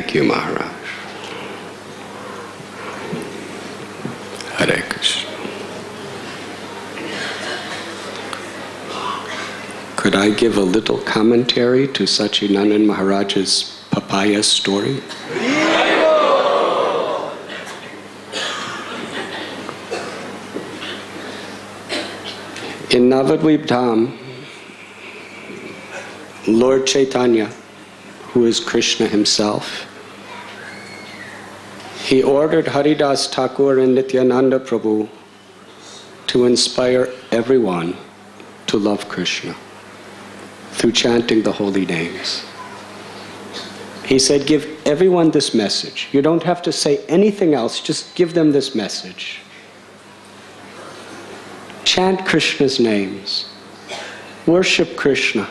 Thank you, Maharaj. Hare Krishna. Could I give a little commentary to Satchidananda Maharaj's papaya story? In Navadvip Dham, Lord Chaitanya, who is Krishna himself, he ordered Haridas Thakur and Nityananda Prabhu to inspire everyone to love Krishna through chanting the holy names. He said, give everyone this message. You don't have to say anything else, just give them this message. Chant Krishna's names. Worship Krishna.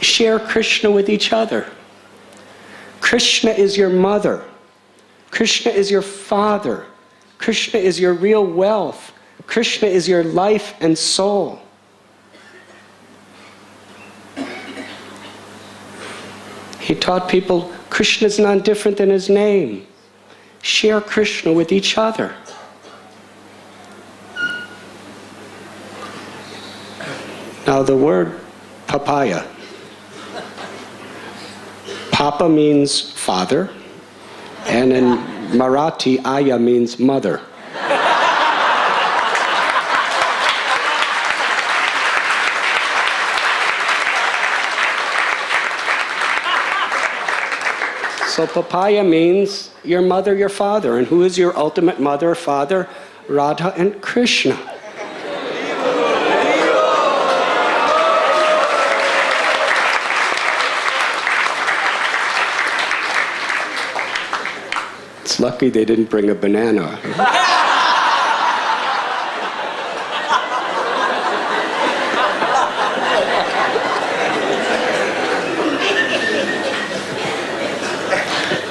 Share Krishna with each other. Krishna is your mother. Krishna is your father. Krishna is your real wealth. Krishna is your life and soul. He taught people Krishna is not different than his name. Share Krishna with each other. Now the word papaya. Papa means father, and in Marathi, Aya means mother. So papaya means your mother, your father. And who is your ultimate mother, father? Radha and Krishna. It's lucky they didn't bring a banana.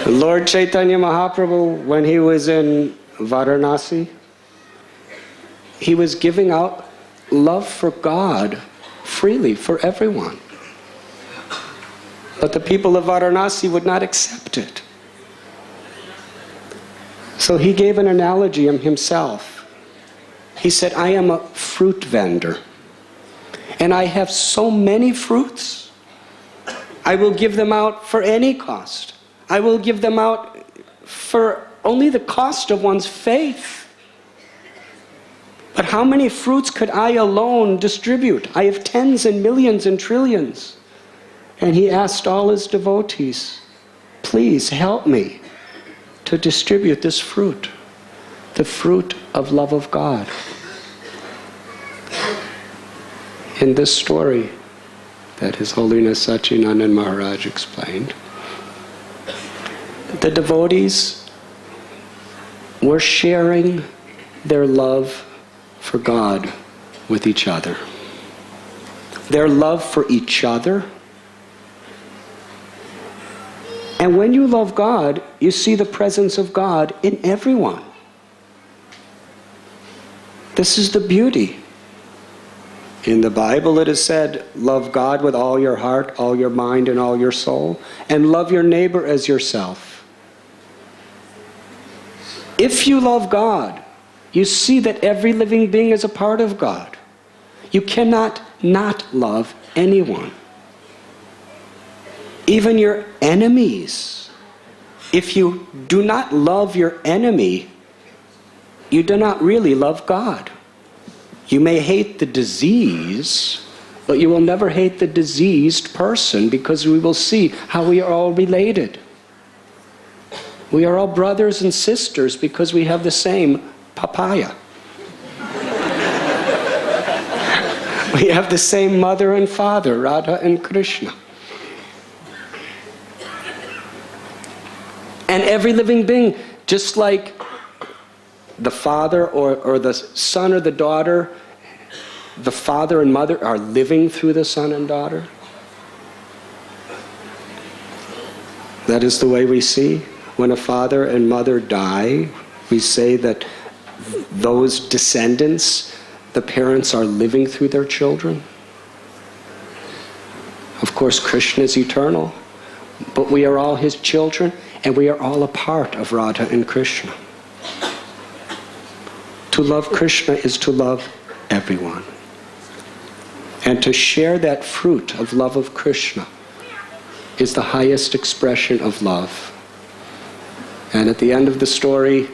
Lord Chaitanya Mahaprabhu, when he was in Varanasi, he was giving out love for God freely for everyone. But the people of Varanasi would not accept it. So he gave an analogy himself. He said, I am a fruit vendor, and I have so many fruits. I will give them out for any cost. I will give them out for only the cost of one's faith. But how many fruits could I alone distribute? I have tens and millions and trillions. And he asked all his devotees, please help me to distribute this fruit, the fruit of love of God. In this story that His Holiness Satchidananda Maharaj explained, the devotees were sharing their love for God with each other. Their love for each other. And when you love God, you see the presence of God in everyone. This is the beauty. In the Bible it is said, love God with all your heart, all your mind, and all your soul, and love your neighbor as yourself. If you love God, you see that every living being is a part of God. You cannot not love anyone. Even your enemies. If you do not love your enemy, you do not really love God. You may hate the disease, but you will never hate the diseased person, because we will see how we are all related. We are all brothers and sisters because we have the same papaya. We have the same mother and father, Radha and Krishna. And every living being, just like the father or the son or the daughter, the father and mother are living through the son and daughter. That is the way we see. When a father and mother die, we say that those descendants, the parents are living through their children. Of course, Krishna is eternal. But we are all his children, and we are all a part of Radha and Krishna. To love Krishna is to love everyone. And to share that fruit of love of Krishna is the highest expression of love. And at the end of the story,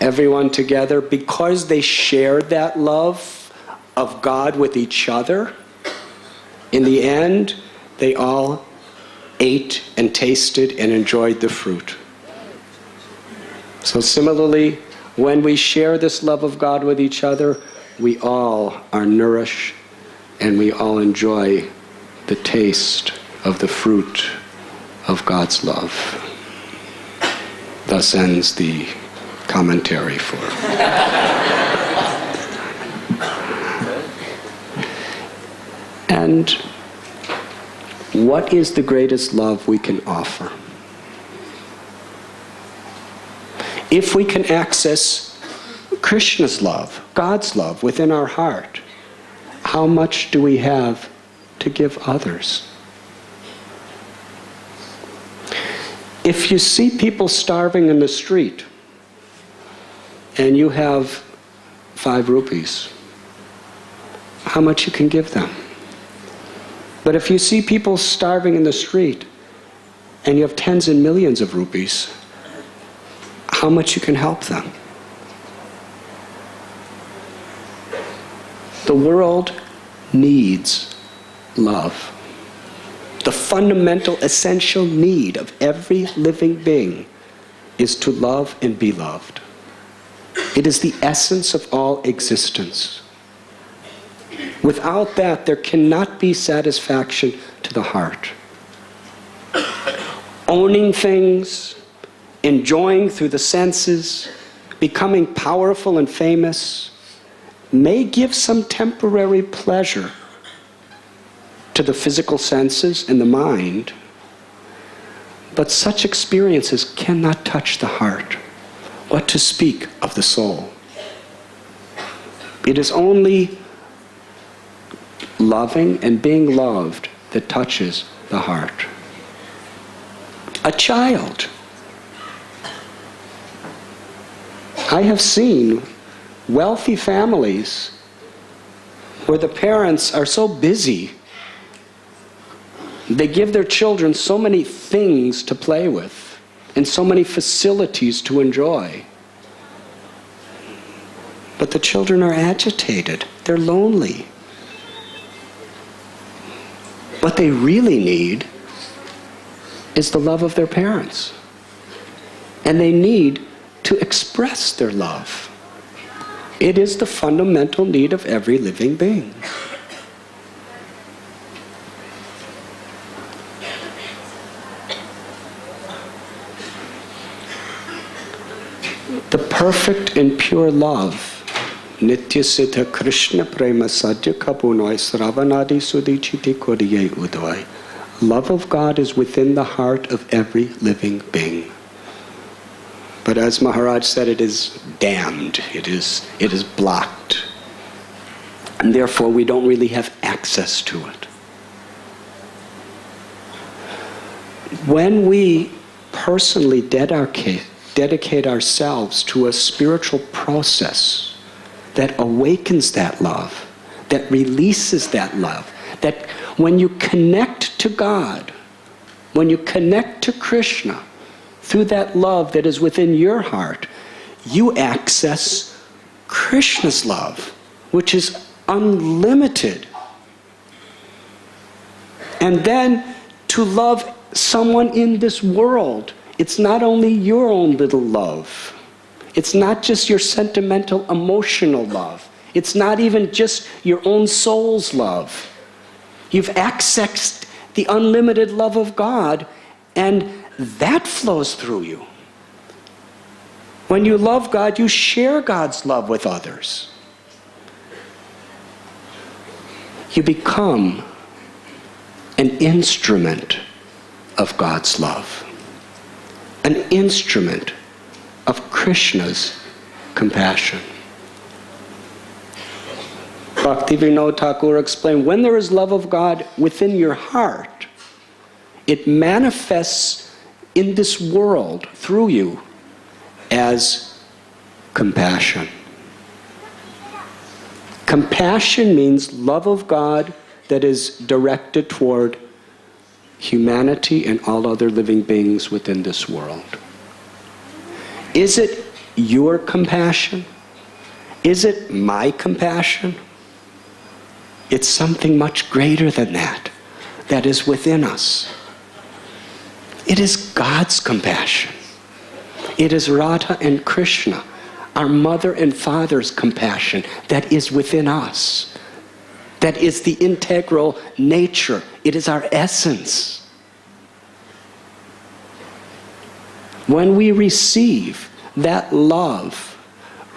everyone together, because they shared that love of God with each other, in the end, they all ate and tasted and enjoyed the fruit. So similarly, when we share this love of God with each other, we all are nourished and we all enjoy the taste of the fruit of God's love. Thus ends the commentary for. And what is the greatest love we can offer? If we can access Krishna's love, God's love within our heart, how much do we have to give others? If you see people starving in the street and you have 5 rupees, how much you can give them? But if you see people starving in the street and you have tens and millions of rupees, how much you can help them? The world needs love. The fundamental, essential need of every living being is to love and be loved. It is the essence of all existence. Without that, there cannot be satisfaction to the heart. Owning things, enjoying through the senses, becoming powerful and famous, may give some temporary pleasure to the physical senses and the mind, but such experiences cannot touch the heart. What to speak of the soul? It is only loving and being loved that touches the heart. A child. I have seen wealthy families where the parents are so busy, they give their children so many things to play with and so many facilities to enjoy. But the children are agitated, they're lonely. What they really need is the love of their parents. And they need to express their love. It is the fundamental need of every living being. The perfect and pure love, Nitya Siddha Krishna Prema Sadhya Kapunoi Sravanadi Sudichiti Kodiye Udvai. Love of God is within the heart of every living being. But as Maharaj said, it is damned, it is blocked. And therefore we don't really have access to it. When we personally dedicate ourselves to a spiritual process that awakens that love, that releases that love, that when you connect to God, when you connect to Krishna, through that love that is within your heart, you access Krishna's love, which is unlimited. And then to love someone in this world, it's not only your own little love. It's not just your sentimental, emotional love. It's not even just your own soul's love. You've accessed the unlimited love of God, and that flows through you. When you love God, you share God's love with others. You become an instrument of God's love, an instrument of Krishna's compassion. Bhaktivinoda Thakur explained, when there is love of God within your heart, it manifests in this world through you as compassion. Compassion means love of God that is directed toward humanity and all other living beings within this world. Is it your compassion? Is it my compassion? It's something much greater than that is within us. It is God's compassion. It is Radha and Krishna, our mother and father's compassion that is within us. That is the integral nature. It is our essence. When we receive that love,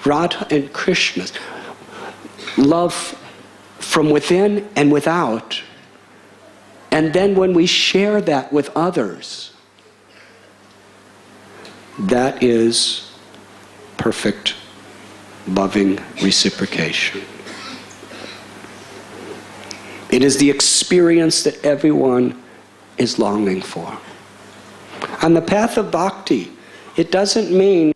Radha and Krishna's love from within and without, and then when we share that with others, that is perfect, loving reciprocation. It is the experience that everyone is longing for. On the path of bhakti, it doesn't mean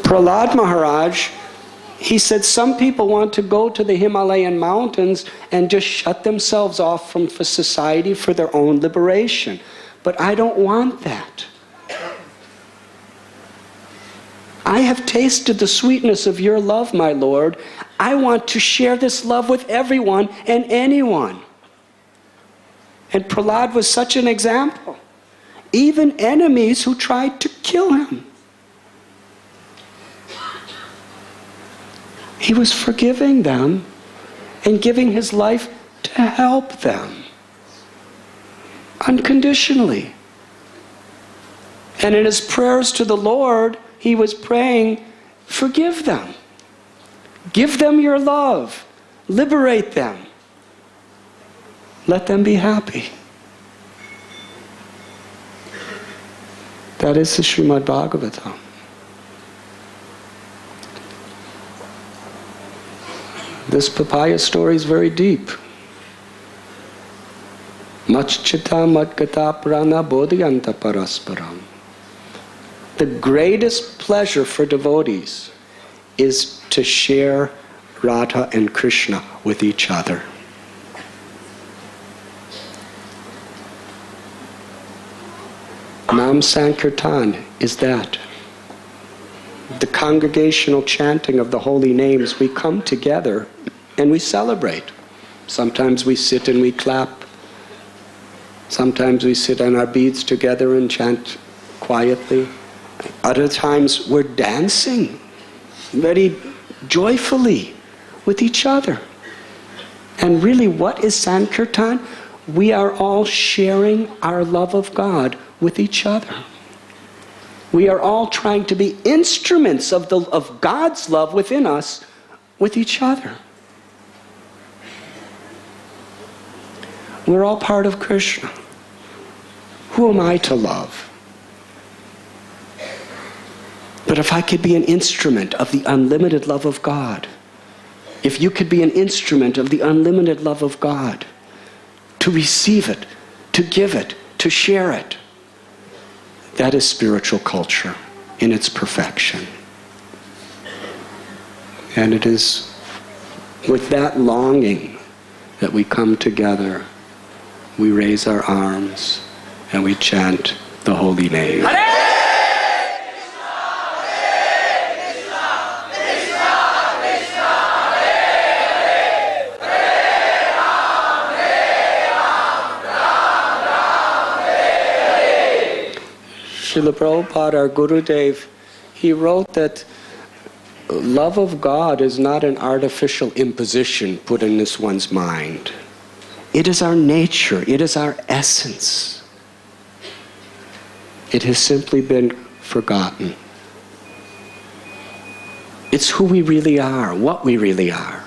Prahlad Maharaj, he said some people want to go to the Himalayan mountains and just shut themselves off from society for their own liberation. But I don't want that. I have tasted the sweetness of your love, my Lord. I want to share this love with everyone and anyone. And Prahlad was such an example. Even enemies who tried to kill him, he was forgiving them and giving his life to help them unconditionally. And in his prayers to the Lord, he was praying, forgive them. Give them your love. Liberate them. Let them be happy. That is the Srimad Bhagavatam. This papaya story is very deep. Machchita madgata prana bodhyanta parasparam. The greatest pleasure for devotees is to share Radha and Krishna with each other. Nam Sankirtan is that. The congregational chanting of the holy names, we come together and we celebrate. Sometimes we sit and we clap. Sometimes we sit on our beads together and chant quietly. Other times we're dancing very joyfully with each other. And really, what is Sankirtan? We are all sharing our love of God with each other. We are all trying to be instruments of God's love within us with each other. We're all part of Krishna. Who am I to love? But if I could be an instrument of the unlimited love of God, if you could be an instrument of the unlimited love of God, to receive it, to give it, to share it, that is spiritual culture in its perfection. And it is with that longing that we come together, we raise our arms, and we chant the holy name. Srila Prabhupada, our Gurudev, he wrote that love of God is not an artificial imposition put in this one's mind. It is our nature. It is our essence. It has simply been forgotten. It's who we really are, what we really are.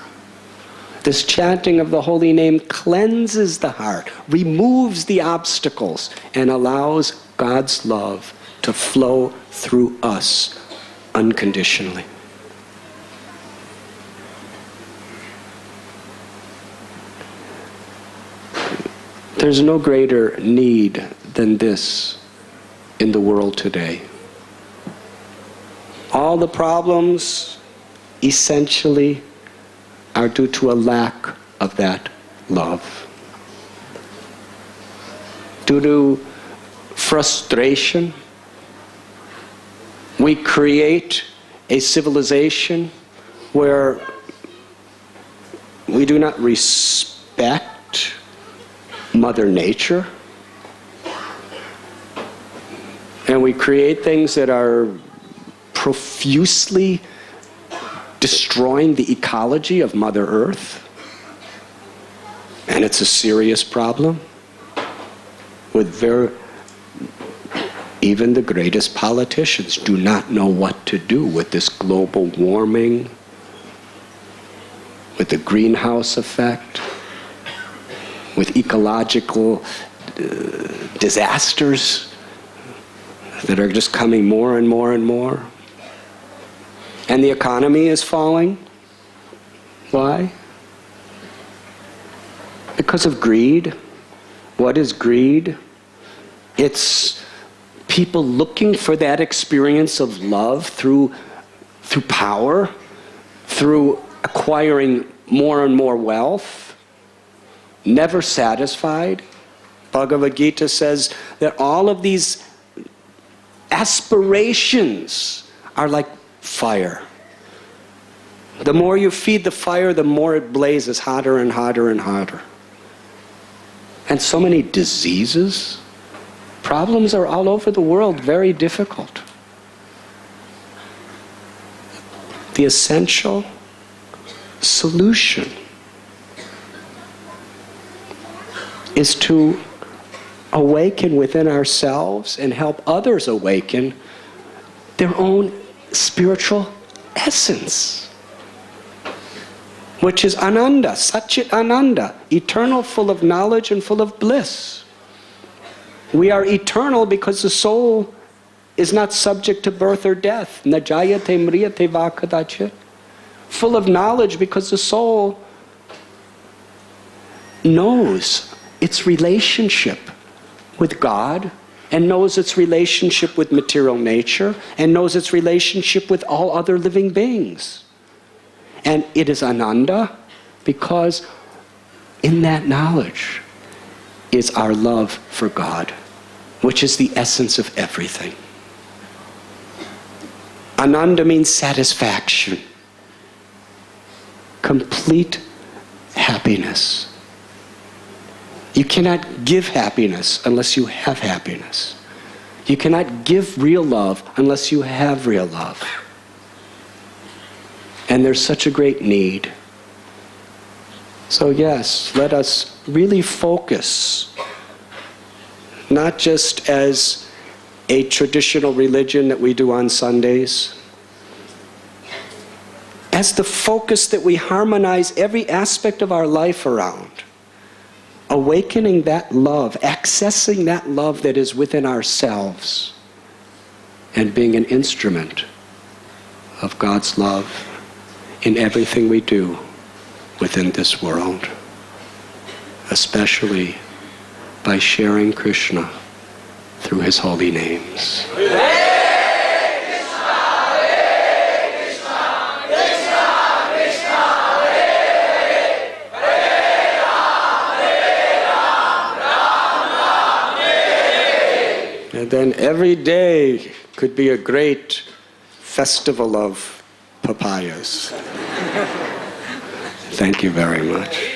This chanting of the holy name cleanses the heart, removes the obstacles, and allows God's love to flow through us unconditionally. There's no greater need than this in the world today. All the problems essentially are due to a lack of that love. Due to frustration, we create a civilization where we do not respect Mother Nature, and we create things that are profusely destroying the ecology of Mother Earth. And it's a serious problem with even the greatest politicians do not know what to do with this global warming, with the greenhouse effect, with ecological disasters that are just coming more and more and more. And the economy is falling. Why? Because of greed. What is greed? It's people looking for that experience of love through power, through acquiring more and more wealth, never satisfied. Bhagavad Gita says that all of these aspirations are like fire. The more you feed the fire, the more it blazes hotter and hotter and hotter. And so many diseases, problems are all over the world, very difficult. The essential solution is to awaken within ourselves and help others awaken their own spiritual essence, which is Ananda, Satchit Ananda, eternal, full of knowledge and full of bliss. We are eternal because the soul is not subject to birth or death. Na jayate mriyate va kadachit. Full of knowledge because the soul knows its relationship with God, and knows its relationship with material nature, and knows its relationship with all other living beings. And it is Ananda because in that knowledge is our love for God, which is the essence of everything. Ananda means satisfaction, complete happiness. You cannot give happiness unless you have happiness. You cannot give real love unless you have real love. And there's such a great need. So yes, let us really focus, not just as a traditional religion that we do on Sundays, as the focus that we harmonize every aspect of our life around. Awakening that love, accessing that love that is within ourselves, and being an instrument of God's love in everything we do within this world, especially by sharing Krishna through His holy names. And then every day could be a great festival of papayas. Thank you very much.